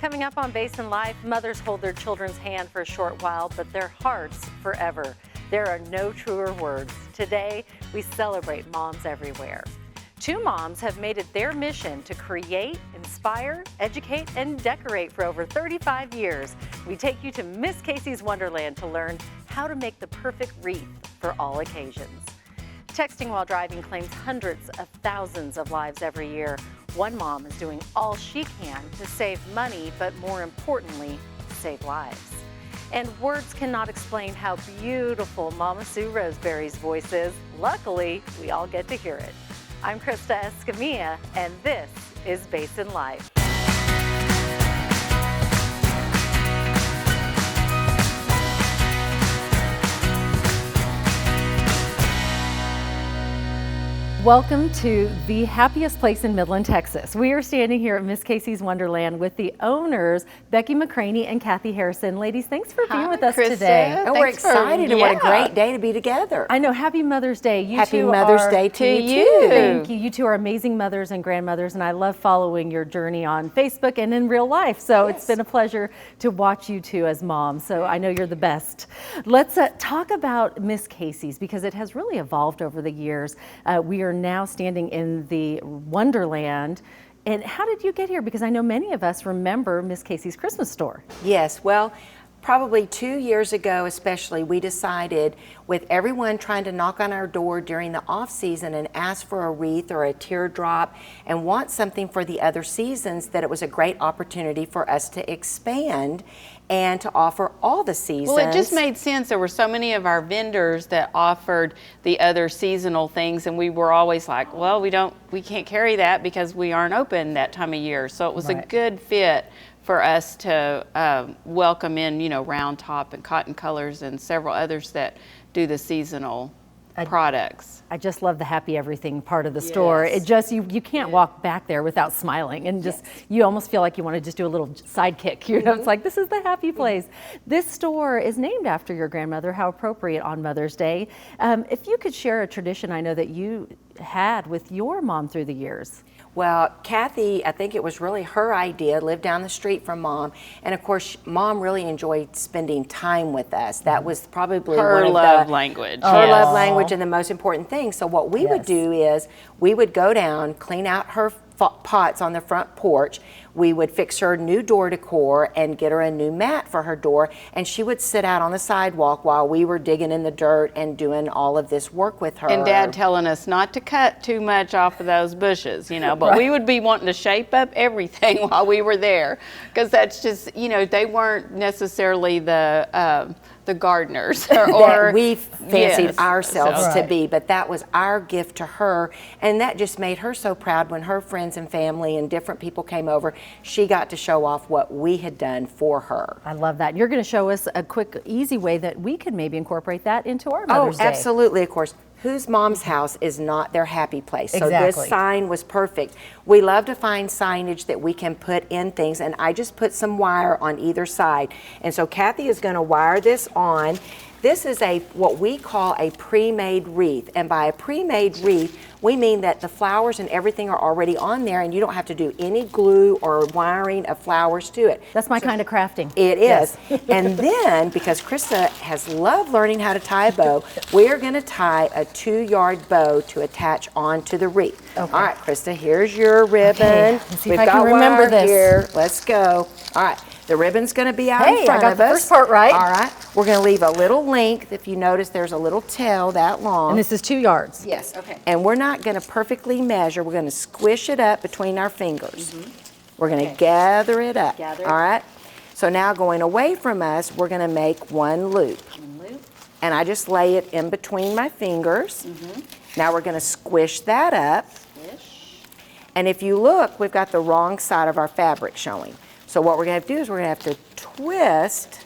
Coming up on Basin Life, mothers hold their children's hand for a short while, but their hearts forever. There are no truer words. Today, we celebrate moms everywhere. Two moms have made it their mission to create, inspire, educate, and decorate for over 35 years. We take you to Miss Casey's Wonderland to learn how to make the perfect wreath for all occasions. Texting while driving claims hundreds of thousands of lives every year. One mom is doing all she can to save money, but more importantly, save lives. And words cannot explain how beautiful Mama Sue Roseberry's voice is. Luckily, we all get to hear it. I'm Krista Escamilla, and this is Basin Life. Welcome to the happiest place in Midland, Texas. We are standing here at Miss Casey's Wonderland with the owners, Becky McCraney and Kathy Harrison. Ladies, thanks for being with us Krista. today. And we're excited, and what a great day to be together. I know. Happy Mother's Day. Happy Mother's Day to you. Thank you. You two are amazing mothers and grandmothers, and I love following your journey on Facebook and in real life. So It's been a pleasure to watch you two as moms. So I know you're the best. Let's talk about Miss Casey's, because it has really evolved over the years. We are now standing in the Wonderland. And how did you get here? Because I know many of us remember Miss Casey's Christmas store. Yes, well, probably 2 years ago especially, we decided, with everyone trying to knock on our door during the off season and ask for a wreath or a teardrop and want something for the other seasons, that it was a great opportunity for us to expand and to offer all the seasons. Well, it just made sense. There were so many of our vendors that offered the other seasonal things, and we were always like, well, we can't carry that because we aren't open that time of year. So it was a good fit for us to welcome in, Round Top and Cotton Colors and several others that do the seasonal products. I just love the happy everything part of the store. It just, you can't walk back there without smiling, and just, you almost feel like you want to just do a little sidekick, it's like, this is the happy place. This store is named after your grandmother. How appropriate on Mother's Day. If you could share a tradition I know that you had with your mom through the years. Well, Kathy, I think it was really her idea, lived down the street from Mom. And of course, Mom really enjoyed spending time with us. That was probably her love language. Her love language, and the most important thing. So what we would do is, we would go down, clean out her pots on the front porch. We would fix her new door decor and get her a new mat for her door, and she would sit out on the sidewalk while we were digging in the dirt and doing all of this work with her. And Dad telling us not to cut too much off of those bushes, but we would be wanting to shape up everything while we were there, because that's just, they weren't necessarily the gardeners or we fancied ourselves to be, but that was our gift to her, and that just made her so proud when her friends and family and different people came over. She got to show off what we had done for her. I love that. You're going to show us a quick, easy way that we could maybe incorporate that into our Mother's Day. Oh, absolutely, of course. Whose mom's house is not their happy place? So this sign was perfect. We love to find signage that we can put in things, and I just put some wire on either side. And so Kathy is going to wire this on. This is what we call a pre-made wreath, and by a pre-made wreath, we mean that the flowers and everything are already on there, and you don't have to do any glue or wiring of flowers to it. That's my kind of crafting. It is. And then, because Krista has loved learning how to tie a bow, we're going to tie a 2-yard bow to attach onto the wreath. Okay. All right, Krista, here's your ribbon. Okay. Let's see We've if I got can remember wire this. here. Let's go. All right. The ribbon's going to be out in front I got of the us. first part right. All right. We're going to leave a little length. If you notice, there's a little tail that long. And this is 2 yards. Yes. Okay. And we're not going to perfectly measure. We're going to squish it up between our fingers. We're going to gather it up. All right. So now, going away from us, we're going to make one loop. And I just lay it in between my fingers. Now we're going to squish that up. And if you look, we've got the wrong side of our fabric showing. So what we're going to do is we're going to have to twist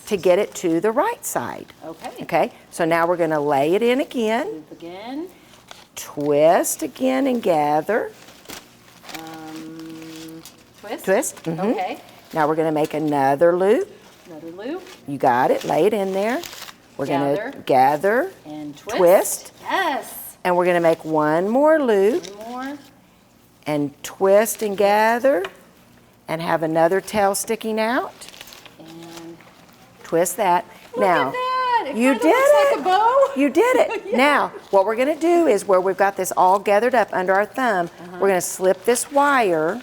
to get it to the right side. Okay. So now we're going to lay it in again. Loop again. Twist again and gather. Twist. Okay. Now we're going to make another loop. Another loop. You got it. Lay it in there. We're going to gather and twist. Yes. And we're going to make one more loop. One more. And twist and gather. and have another tail sticking out. And Twist that. look Now, at that. It you kinda did looks it. like a bow. You did it. Yeah. Now, what we're going to do is where we've got this all gathered up under our thumb, we're going to slip this wire,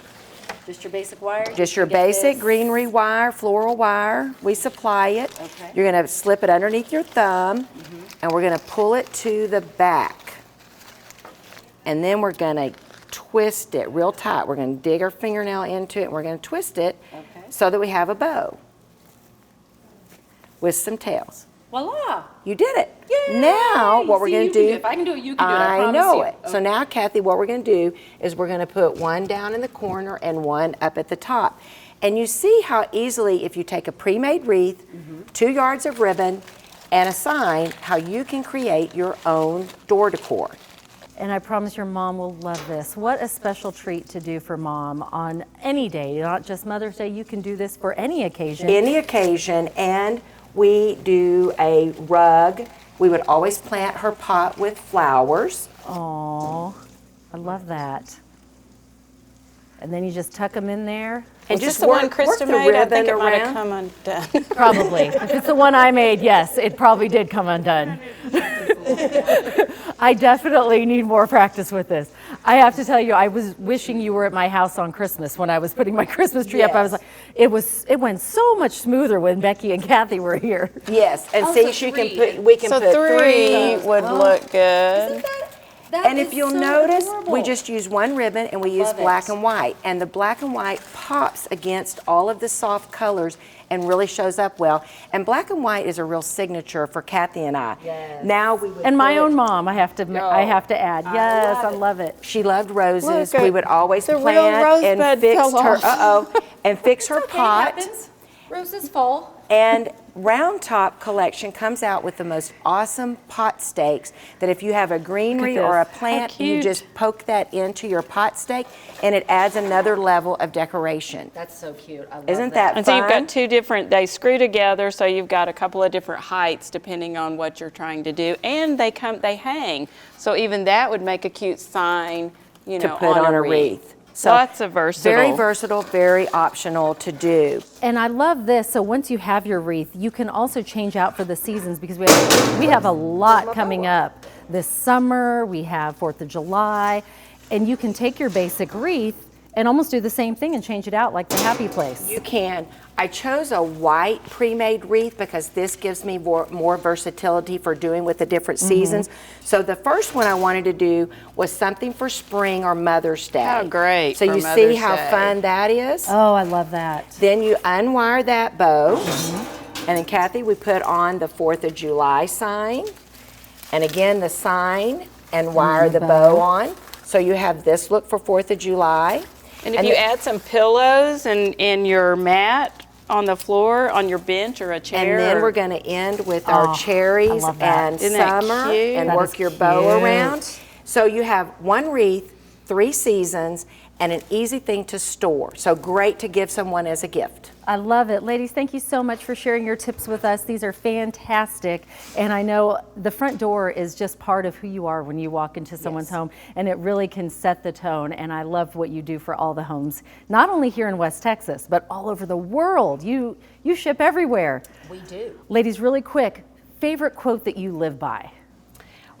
Just your basic wire? just your to get basic this. greenery wire, floral wire. We supply it. Okay. You're going to slip it underneath your thumb, and we're going to pull it to the back. And then we're going to twist it real tight. We're going to dig our fingernail into it, and we're going to twist it so that we have a bow with some tails. Voila. You did it. Yay! Now, what we're See, going you to can do, it. If I can do it, you can do it. I I promise know you. it. So now, Kathy, what we're going to do is we're going to put one down in the corner and one up at the top. And you see how easily, if you take a pre-made wreath, 2 yards of ribbon, and a sign, how you can create your own door decor. And I promise your mom will love this. What a special treat to do for mom on any day, not just Mother's Day. You can do this for any occasion. Any occasion, and we do a rug. We would always plant her pot with flowers. Oh, I love that. And then you just tuck them in there. And Is this just the one work Krista the made? I think ribbon it might have around. come undone. Probably. If it's the one I made, yes, it probably did come undone. I definitely need more practice with this. I have to tell you, I was wishing you were at my house on Christmas when I was putting my Christmas tree up. I was like, it went so much smoother when Becky and Kathy were here. Yes, and Oh, see, so she can three. put. We can So put 3 would look good. And if you'll notice, we just use one ribbon and we use Love black it. and white. And the black and white pops against all of the soft colors and really shows up well. And black and white is a real signature for Kathy and I. Yes. Now we would And my pull it- own mom, I have to add. Yes, I love it. She loved roses. Look, We would always the real plant and rosebud fix fell her. off. And fix her pot. Roses fall. And Round Top Collection comes out with the most awesome pot stakes that if you have a greenery or a this. How plant, you cute. just poke that into your pot stake and it adds another level of decoration. That's so cute. I love Isn't that And so you've fun? got 2 different, they screw together, so you've got a couple of different heights depending on what you're trying to do. And they hang. So even that would make a cute sign, you to know, put on a wreath. So Lots of versatile. very versatile, very optional to do. And I love this. So once you have your wreath, you can also change out for the seasons because we have a lot coming up this summer. We have 4th of July, and you can take your basic wreath and almost do the same thing and change it out like the happy place. You can. I chose a white pre-made wreath because this gives me more versatility for doing with the different seasons. So the first one I wanted to do was something for spring or Mother's Day. Oh, great So for you see Mother's how Day. fun that is? Oh, I love that. Then you unwire that bow. And then Kathy, we put on the 4th of July sign. And again, the sign and wire the bow on. So you have this look for 4th of July. And if you add some pillows in your mat on the floor, on your bench or a chair. And then or- we're going to end with our cherries love that. and Isn't that summer cute? and That work is your bow cute. around. So you have one wreath, 3 seasons, and an easy thing to store. So great to give someone as a gift. I love it. Ladies, thank you so much for sharing your tips with us. These are fantastic. And I know the front door is just part of who you are when you walk into someone's home, and it really can set the tone. And I love what you do for all the homes, not only here in West Texas, but all over the world. You ship everywhere. We do. Ladies, really quick, favorite quote that you live by?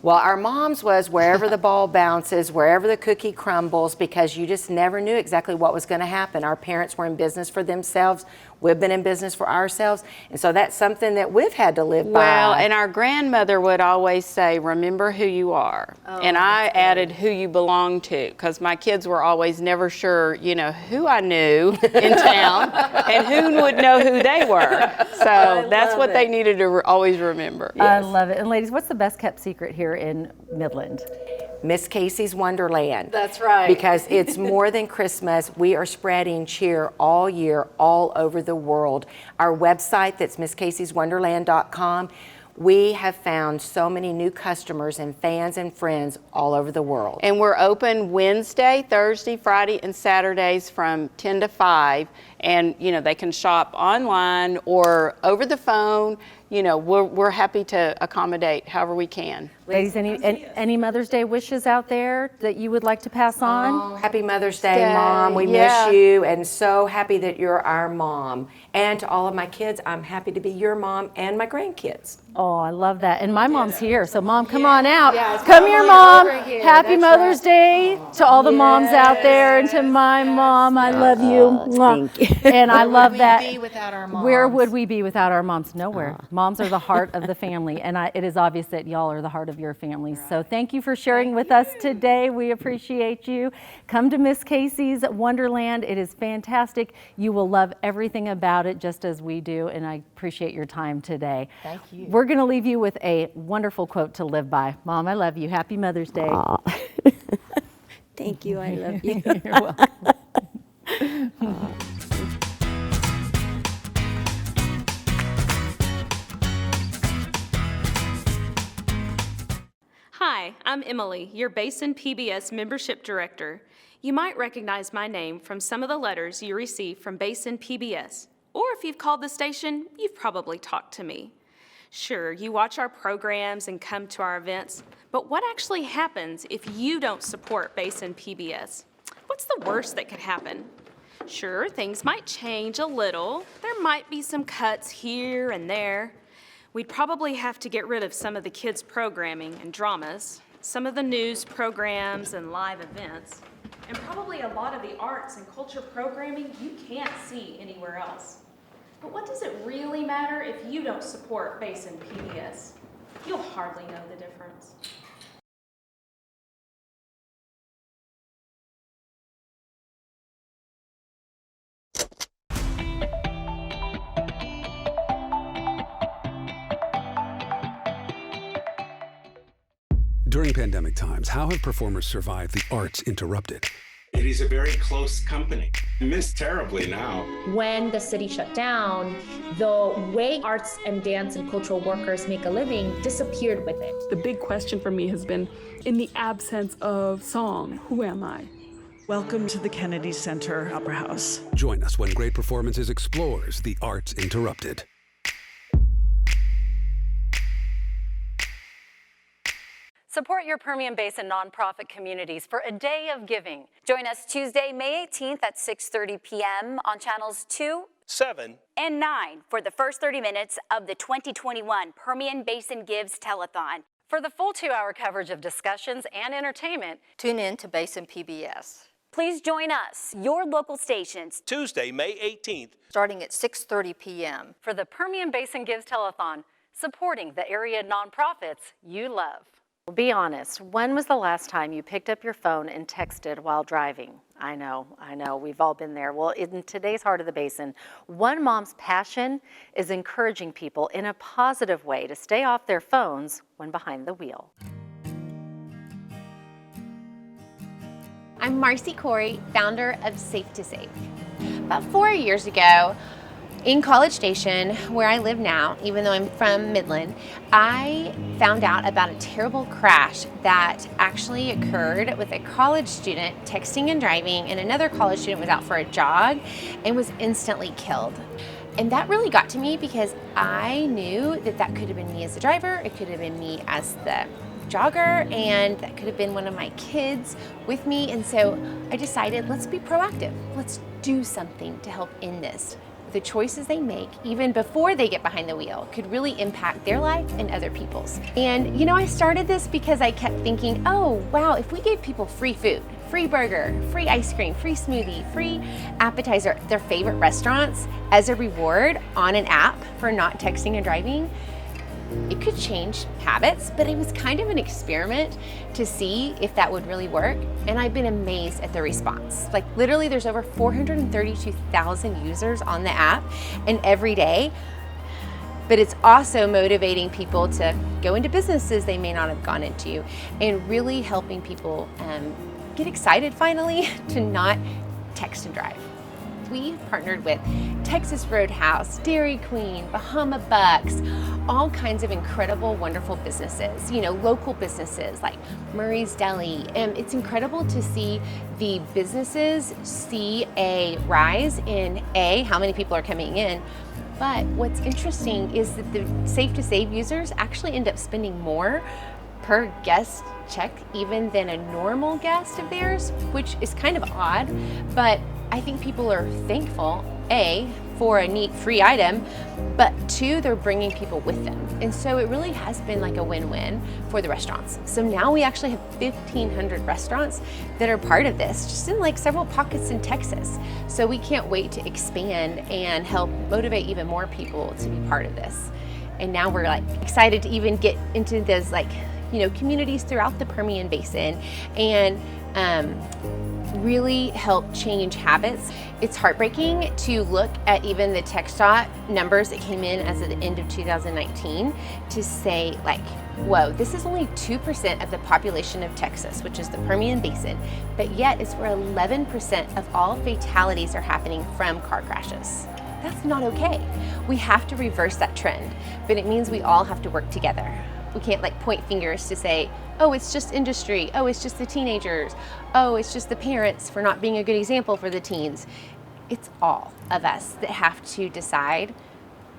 Well, our mom's was wherever the ball bounces, wherever the cookie crumbles, because you just never knew exactly what was going to happen. Our parents were in business for themselves. We've been in business for ourselves. And so that's something that we've had to live by. Well, and our grandmother would always say, remember who you are. And I added who you belong to, because my kids were always never sure, you know, who I knew in town and who would know who they were. So that's what they needed to always remember. I love it. And ladies, what's the best kept secret here in Midland? Miss Casey's Wonderland. That's right. Because it's more than Christmas. We are spreading cheer all year, all over the world. Our website, that's MissCasey'sWonderland.com, we have found so many new customers and fans and friends all over the world. And we're open Wednesday, Thursday, Friday, and Saturdays from 10 to 5. And, you know, they can shop online or over the phone. You know, we're happy to accommodate however we can. Ladies, any Mother's Day wishes out there that you would like to pass on? Oh, happy Mother's Day, Mom. We miss you, and so happy that you're our mom. And to all of my kids, I'm happy to be your mom and my grandkids. Oh, I love that. And my mom's here, so Mom, come on out. Yes, Come here, come Mom. on over here. Happy That's Mother's right. Day to all the moms out there, and to my mom. I love you. thank you. And I love that. Where would we be without our moms? Where would we be without our moms? Nowhere. Moms are the heart of the family, and it is obvious that y'all are the heart of your families. So thank you for sharing with us today. We appreciate you. Come to Miss Casey's Wonderland. It is fantastic. You will love everything about it, just as we do, and I appreciate your time today. Thank you. We're going to leave you with a wonderful quote to live by. Mom, I love you. Happy Mother's Day. Thank you. I love you. You're welcome. Hi, I'm Emily, your Basin PBS Membership Director. You might recognize my name from some of the letters you receive from Basin PBS, or if you've called the station, you've probably talked to me. Sure, you watch our programs and come to our events, but what actually happens if you don't support Basin PBS? What's the worst that could happen? Sure, things might change a little. There might be some cuts here and there. We'd probably have to get rid of some of the kids' programming and dramas, some of the news programs and live events, and probably a lot of the arts and culture programming you can't see anywhere else. But what does it really matter if you don't support Basin PBS? You'll hardly know the difference. During pandemic times, how have performers survived the arts interrupted? It is a very close company. Missed terribly now. When the city shut down, the way arts and dance and cultural workers make a living disappeared with it. The big question for me has been, in the absence of song, who am I? Welcome to the Kennedy Center Opera House. Join us when Great Performances explores the arts interrupted. Support your Permian Basin nonprofit communities for a day of giving. Join us Tuesday, May 18th at 6:30 p.m. on channels 2, 7, and 9 for the first 30 minutes of the 2021 Permian Basin Gives Telethon. For the full 2-hour coverage of discussions and entertainment, Tune in to Basin PBS. Please join us, your local stations, Tuesday, May 18th. starting at 6:30 p.m. for the Permian Basin Gives Telethon, supporting the area nonprofits you love. Be honest, when was the last time you picked up your phone and texted while driving? I know, we've all been there. Well, in today's Heart of the Basin, one mom's passion is encouraging people in a positive way to stay off their phones when behind the wheel. I'm Marcy Corey, founder of Safe to Save. About 4 years ago, in College Station, where I live now, even though I'm from Midland, I found out about a terrible crash that actually occurred with a college student texting and driving, and another college student was out for a jog and was instantly killed. And that really got to me because I knew that that could have been me as the driver, it could have been me as the jogger, and that could have been one of my kids with me. And so I decided, let's be proactive. Let's do something to help end this. The choices they make, even before they get behind the wheel, could really impact their life and other people's. And you know, I started this because I kept thinking, oh wow, if we gave people free food, free burger, free ice cream, free smoothie, free appetizer, their favorite restaurants as a reward on an app for not texting and driving, it could change habits, but it was kind of an experiment to see if that would really work. And I've been amazed at the response. Like literally there's over 432,000 users on the app, and every day. But it's also motivating people to go into businesses they may not have gone into, and really helping people get excited finally to not text and drive. we've partnered with Texas Roadhouse, Dairy Queen, Bahama Bucks, all kinds of incredible, wonderful businesses, local businesses like Murray's Deli. And it's incredible to see the businesses see a rise in how many people are coming in. But what's interesting is that the Safe to Save users actually end up spending more per guest check even than a normal guest of theirs, which is kind of odd, but I think people are thankful, A, for a neat free item, but 2, they're bringing people with them. And so it really has been like a win-win for the restaurants. So now we actually have 1,500 restaurants that are part of this, just in like several pockets in Texas. So we can't wait to expand and help motivate even more people to be part of this. And now we're like excited to even get into those communities throughout the Permian Basin and really help change habits. It's heartbreaking to look at even the TxDOT numbers that came in as of the end of 2019 to say whoa, this is only 2% of the population of Texas, which is the Permian Basin, but yet it's where 11% of all fatalities are happening from car crashes. That's not okay. We have to reverse that trend, but it means we all have to work together. We can't point fingers to say, oh, it's just industry, oh, it's just the teenagers, oh, it's just the parents for not being a good example for the teens. It's all of us that have to decide,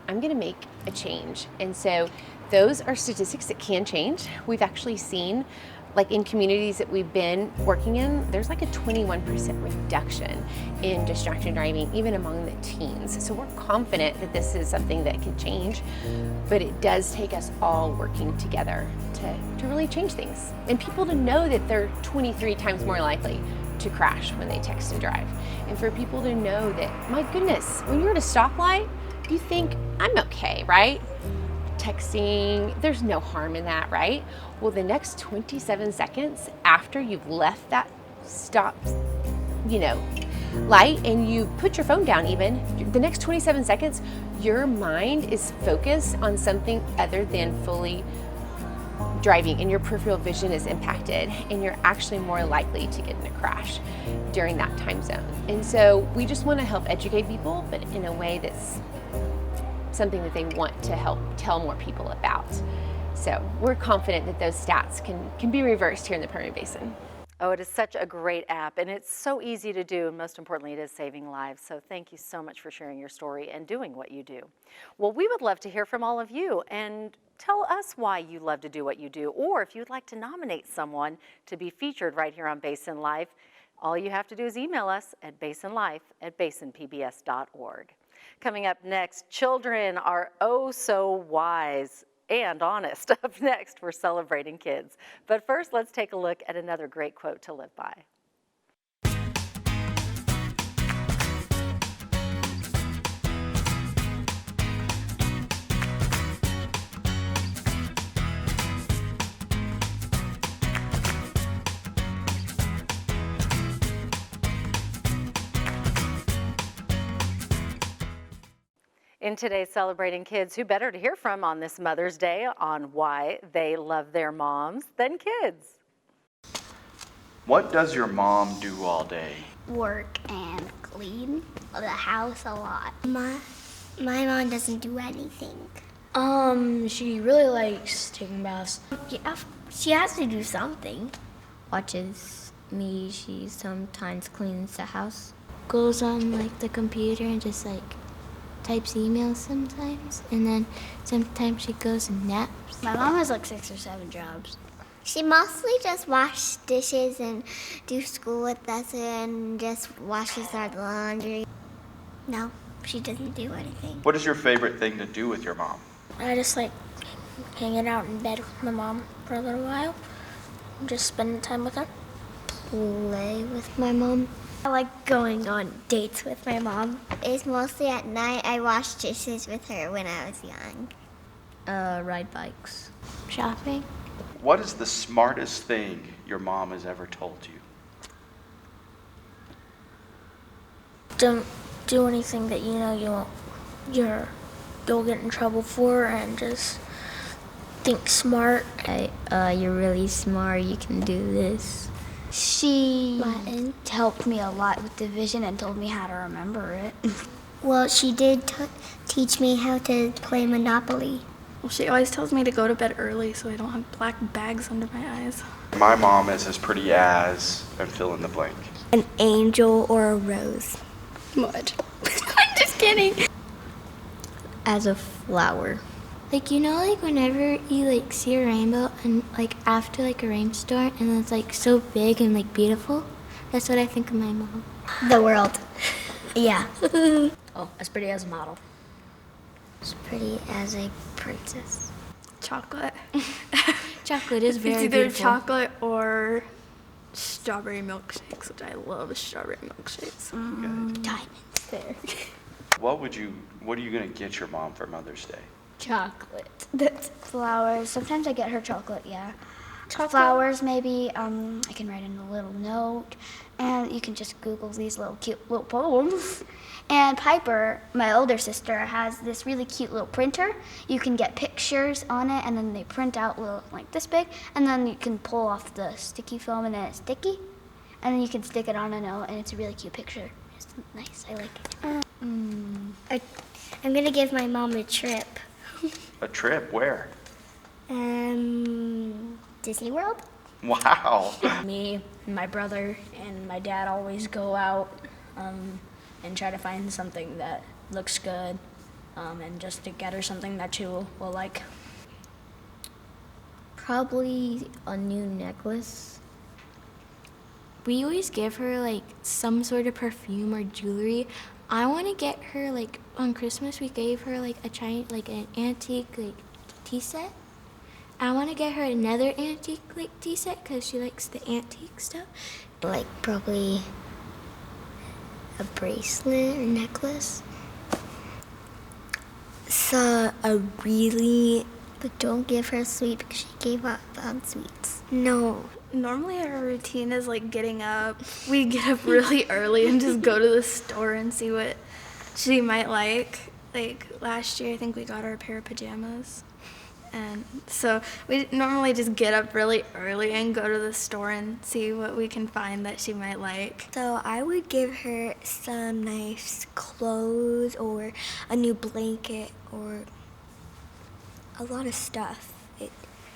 I'm gonna make a change. And so those are statistics that can change. We've actually seen, in communities that we've been working in, there's a 21% reduction in distraction driving, even among the teens. So we're confident that this is something that can change, but it does take us all working together to really change things. And people to know that they're 23 times more likely to crash when they text and drive. And for people to know that, my goodness, when you're at a stoplight, you think, I'm okay, right? Texting, there's no harm in that, right? Well, the next 27 seconds after you've left that stop, light and you put your phone down even, the next 27 seconds, your mind is focused on something other than fully driving and your peripheral vision is impacted and you're actually more likely to get in a crash during that time zone. And so we just want to help educate people, but in a way that's something that they want to help tell more people about. So we're confident that those stats can be reversed here in the Permian Basin. Oh, it is such a great app, and it's so easy to do, and most importantly, it is saving lives. So thank you so much for sharing your story and doing what you do. Well, we would love to hear from all of you, and tell us why you love to do what you do, or if you'd like to nominate someone to be featured right here on Basin Life, all you have to do is email us at basinlife@basinpbs.org. Coming up next, children are oh so wise and honest. Up next, we're celebrating kids. But first, let's take a look at another great quote to live by. In today's Celebrating Kids, who better to hear from on this Mother's Day on why they love their moms than kids? What does your mom do all day? Work and clean the house a lot. My mom doesn't do anything. She really likes taking baths. Yeah, she has to do something. Watches me. She sometimes cleans the house. Goes on the computer and just types emails sometimes, and then sometimes she goes and naps. My mom has 6 or 7 jobs. She mostly just washes dishes and do school with us and just washes our laundry. No, she doesn't do anything. What is your favorite thing to do with your mom? I just like hanging out in bed with my mom for a little while, just spending time with her. Play with my mom. I like going on dates with my mom. It's mostly at night. I wash dishes with her when I was young. Ride bikes. Shopping. What is the smartest thing your mom has ever told you? Don't do anything that you'll get in trouble for, and just think smart. You're really smart. You can do this. She Latin. helped me a lot with division and told me how to remember it. Well, she did teach me how to play Monopoly. Well, she always tells me to go to bed early so I don't have black bags under my eyes. My mom is as pretty as, and fill in the blank. An angel or a rose. Mud. I'm just kidding. As a flower. Like, you know, like whenever you like see a rainbow and like after like a rainstorm and it's like so big and like beautiful, that's what I think of my mom. The world. Yeah. Oh, as pretty as a model. As pretty as a princess. Chocolate. Chocolate is very It's either beautiful. chocolate or strawberry milkshakes, which I love strawberry milkshakes. Diamonds there. What are you gonna get your mom for Mother's Day? Chocolate. That's flowers. Sometimes I get her chocolate, yeah. Flowers, maybe. I can write in a little note, and you can just Google these cute little poems. And Piper, my older sister, has this really cute little printer. You can get pictures on it, and then they print out little like this big, and then you can pull off the sticky film, and then it's sticky, and then you can stick it on a note, and it's a really cute picture. It's nice. I like it. I'm gonna give my mom a trip. A trip? Where? Disney World? Wow. Me, my brother, and my dad always go out and try to find something that looks good and just to get her something that she will like. Probably a new necklace. We always give her like some sort of perfume or jewelry. I want to get her like on Christmas we gave her like an antique like tea set. I want to get her another antique like tea set because she likes the antique stuff. Like probably a bracelet or necklace. So but don't give her a sweet because she gave up on sweets. No. Normally our routine is like getting up. We get up really early and just go to the store and see what she might like. Like last year I think we got her a pair of pajamas. And so we normally just get up really early and go to the store and see what we can find that she might like. So I would give her some nice clothes or a new blanket or a lot of stuff.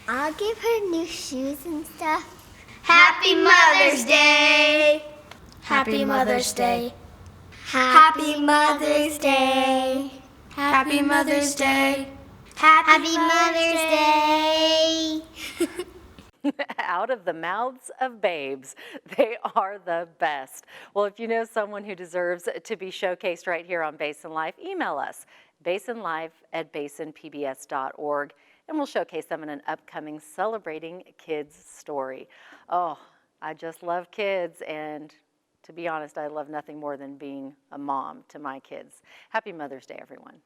I'll give her new shoes and stuff. Happy Mother's Day! Happy Mother's Day. Happy Mother's Day! Happy Mother's Day. Happy Mother's Day! Out of the mouths of babes. They are the best. Well, if you know someone who deserves to be showcased right here on Basin Life, email us, basinlife@basinpbs.org, and we'll showcase them in an upcoming Celebrating Kids story. Oh, I just love kids, and to be honest, I love nothing more than being a mom to my kids. Happy Mother's Day, everyone.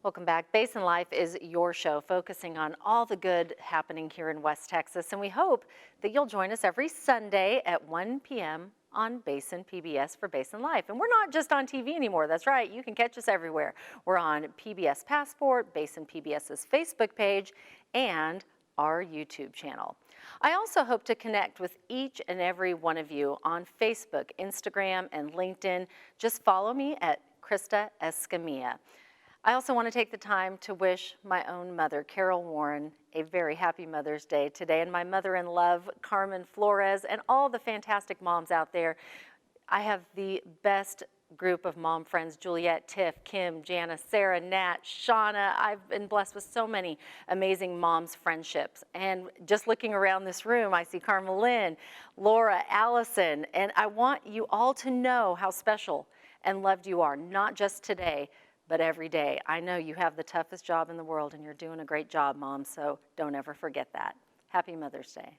Welcome back. Basin Life is your show focusing on all the good happening here in West Texas, and we hope that you'll join us every Sunday at 1 p.m. on Basin PBS for Basin Life. And we're not just on TV anymore. That's right. You can catch us everywhere. We're on PBS Passport, Basin PBS's Facebook page, and our YouTube channel. I also hope to connect with each and every one of you on Facebook, Instagram, and LinkedIn. Just follow me at Krista Escamilla. I also want to take the time to wish my own mother, Carol Warren, a very happy Mother's Day today, and my mother-in-love, Carmen Flores, and all the fantastic moms out there. I have the best group of mom friends: Juliet, Tiff, Kim, Jana, Sarah, Nat, Shauna. I've been blessed with so many amazing moms friendships. And just looking around this room, I see Carmen Lynn, Laura, Allison, and I want you all to know how special and loved you are, not just today, but every day. I know you have the toughest job in the world, and you're doing a great job, Mom, so don't ever forget that. Happy Mother's Day.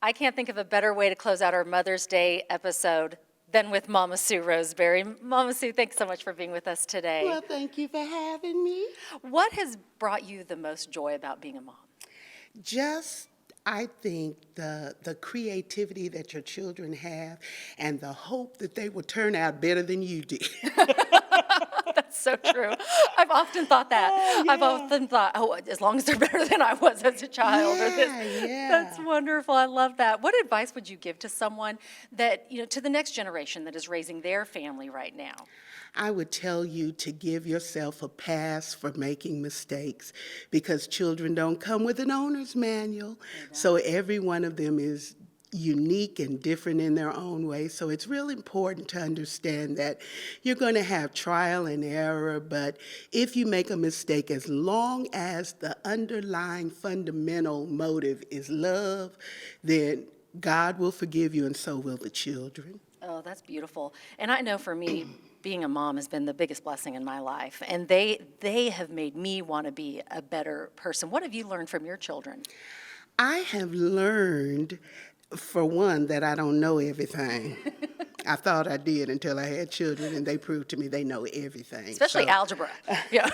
I can't think of a better way to close out our Mother's Day episode than with Mama Sue Roseberry. Mama Sue, thanks so much for being with us today. Well, thank you for having me. What has brought you the most joy about being a mom? Just, I think, the creativity that your children have and the hope that they will turn out better than you did. That's so true. I've often thought that. Oh, yeah. I've often thought, oh, as long as they're better than I was as a child. Yeah, or this. Yeah. That's wonderful. I love that. What advice would you give to someone that, to the next generation that is raising their family right now? I would tell you to give yourself a pass for making mistakes because children don't come with an owner's manual. So every one of them is unique and different in their own way. So it's really important to understand that you're going to have trial and error, but if you make a mistake, as long as the underlying fundamental motive is love, then God will forgive you and so will the children. Oh, that's beautiful. And I know for me, being a mom has been the biggest blessing in my life, and they have made me want to be a better person. What have you learned from your children? I have learned, for one, that I don't know everything. I thought I did until I had children, and they proved to me they know everything. Especially algebra. Yeah.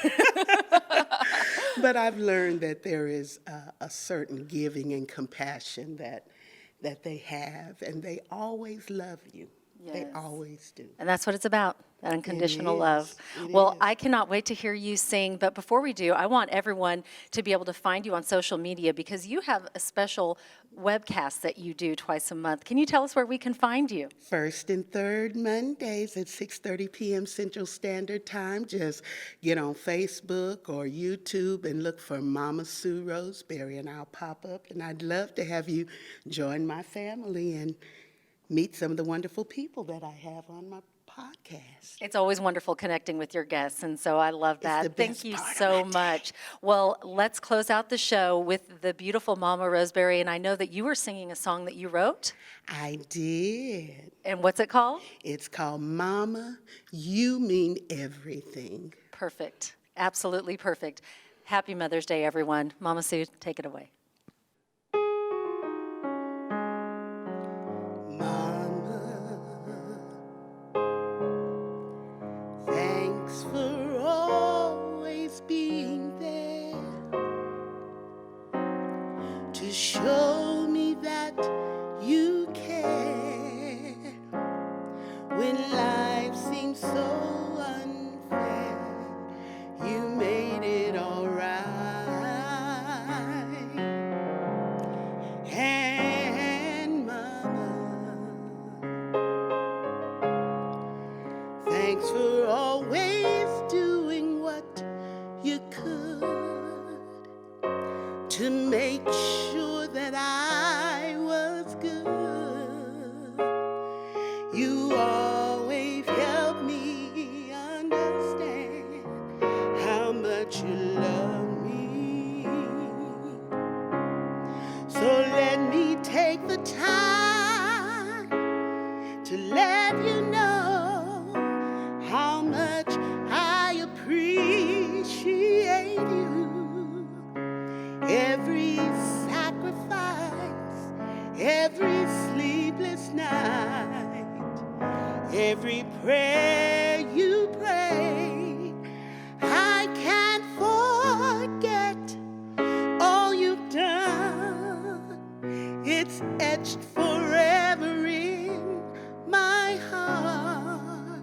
But I've learned that there is a certain giving and compassion that they have, and they always love you. Yes. They always do. And that's what it's about, that unconditional love. Well, I cannot wait to hear you sing, but before we do, I want everyone to be able to find you on social media because you have a special webcast that you do twice a month. Can you tell us where we can find you? First and third Mondays at 6:30 p.m. Central Standard Time. Just get on Facebook or YouTube and look for Mama Sue Roseberry, and I'll pop up. And I'd love to have you join my family and meet some of the wonderful people that I have on my podcast. It's always wonderful connecting with your guests, and so I love that. Thank you so much. Well, let's close out the show with the beautiful Mama Roseberry, and I know that you were singing a song that you wrote. I did. And what's it called? It's called Mama, You Mean Everything. Perfect. Absolutely perfect. Happy Mother's Day, everyone. Mama Sue, take it away. Thanks for always being there to show me that you care when life seems so unfair. You made it all right. And Mama, thanks for always doing what you could to make sure that I was good. You always helped me understand how much you love me. So let me take the time to let you know how much I appreciate you. Every sacrifice, every sleepless night, every prayer you pray, I can't forget all you've done. It's etched forever in my heart.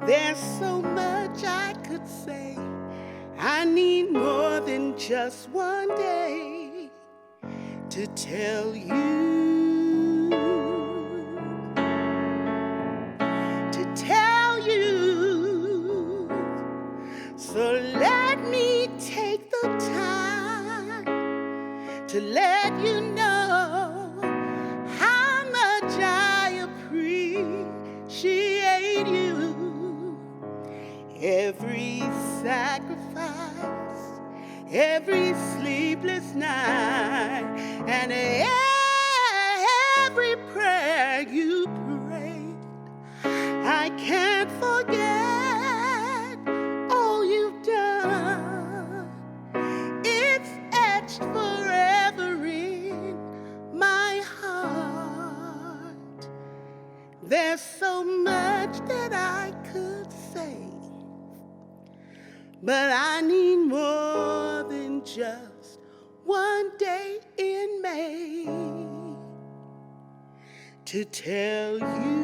There's so much I could say. I need more than just one day to tell you, to tell you. So let me take the time to let you know how much I appreciate you. Every sacrifice, every sleepless night, and every prayer you prayed, I can't forget all you've done. It's etched forever in my heart. There's so but I need more than just one day in May to tell you,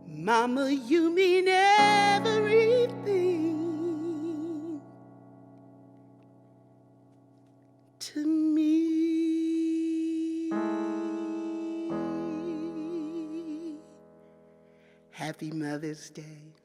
Mama, you mean everything to me. Happy Mother's Day.